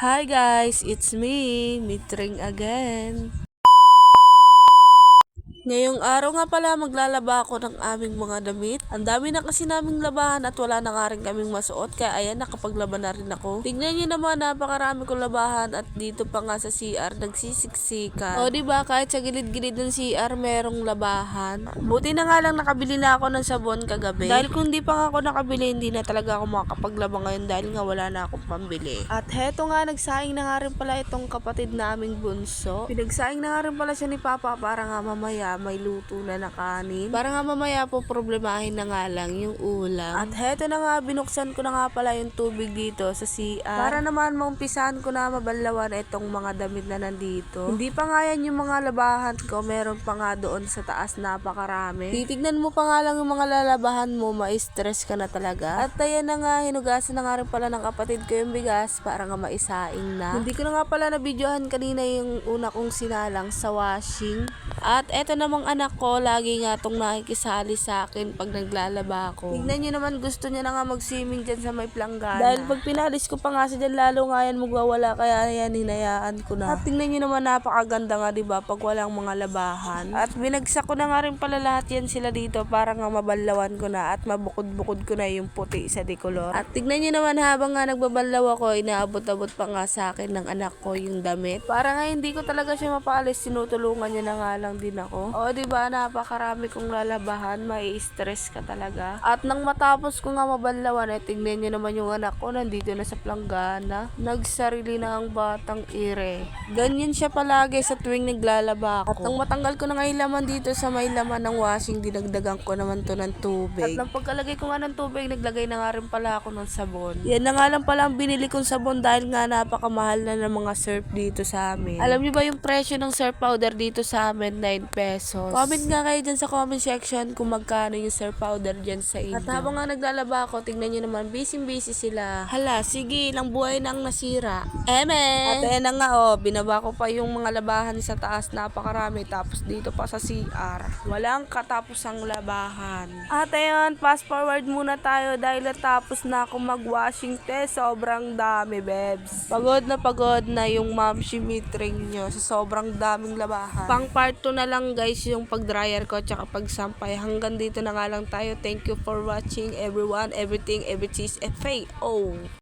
Hi guys, it's me, Mitring again. Ngayong araw nga pala maglalaba ako ng aming mga damit. Ang dami na kasi naming labahan at wala na nga rin kaming masuot kaya ayan nakapaglaba na rin ako. Tignan nyo naman napakarami kong labahan at dito pa nga sa CR nagsisiksikan. O diba kahit sa gilid-gilid ng CR merong labahan. Buti na nga lang nakabili na ako ng sabon kagabi. Dahil kung di pa nga ako nakabili hindi na talaga ako makakapaglaba ngayon dahil nga wala na akong pambili. At heto nga nagsaing na nga rin pala itong kapatid naming bunso. Pinagsaing na nga rin pala siya ni Papa para nga mamaya may luto na na kanin. Para nga mamaya po problemahin na nga lang yung ulam. At heto na nga, binuksan ko na nga pala yung tubig dito sa CR. Para naman maumpisahan ko na mabanlawan itong mga damit na nandito. Hindi pa nga yan yung mga labahan ko. Meron pa nga doon sa taas napakarami. Titignan mo pa nga lang yung mga lalabahan mo, ma-stress ka na talaga. At ayan na nga, hinugasan na nga rin pala ng kapatid ko yung bigas para nga maisaing na. Hindi ko na nga pala na-videohan kanina yung una kong sinalang sa washing. At eto namang anak ko, lagi nga tong nakikisali sa akin pag naglalaba ako. Tignan nyo naman, gusto niya na nga mag-swimming dyan sa may planggana. Dahil pag pinalis ko pa nga siya dyan, lalo nga yan magwawala, kaya yan, hinayaan ko na. At tignan nyo naman, napakaganda nga, diba, pag walang mga labahan. At binagsak ko na nga rin pala lahat yan sila dito para nga mabanlawan ko na at mabukod-bukod ko na yung puti sa decolor. At tignan nyo naman, habang nga nagbabanlaw ako, inaabot-abot pa nga sa akin ng anak ko yung damit. Para nga hindi ko talaga siya mapaalis, sinutulungan niya na nga lang din ako. O diba, napakarami kong lalabahan, may stress ka talaga. At nang matapos ko nga mabanlawan, tignan nyo naman yung anak ko, nandito na sa planggana. Nagsarili na ang batang ire. Ganyan siya palagi sa tuwing naglalaba ako. At nang matanggal ko na nga yung laman dito sa may laman ng washing, dinagdagan ko naman to ng tubig. At nang pagkalagay ko nga ng tubig, naglagay na nga rin pala ako ng sabon. Yan na nga lang pala ang binili kong sabon dahil nga napakamahal na ng mga surf dito sa amin. Alam niyo ba yung presyo ng surf powder dito sa amin? 9 pesos. Comment nga kayo dyan sa comment section kung magkano yung surf powder dyan sa inyo. At habang nga naglalaba ako, tignan nyo naman, busy sila. Hala, sige, ilang buhay nang nasira. Eme! At ayan na nga, binaba ko pa yung mga labahan sa taas, napakarami. Tapos dito pa sa CR, walang katapusang labahan. At ayun, fast forward muna tayo dahil natapos na ako mag-washing test. Sobrang dami, bebs. Pagod na yung ma'am Mitring nyo sa sobrang daming labahan. Pang part 2 na lang guys yung pag-dryer ko tsaka pag-sampay. Hanggang dito na nga lang tayo. Thank you for watching everyone, everything, every cheese, FAO.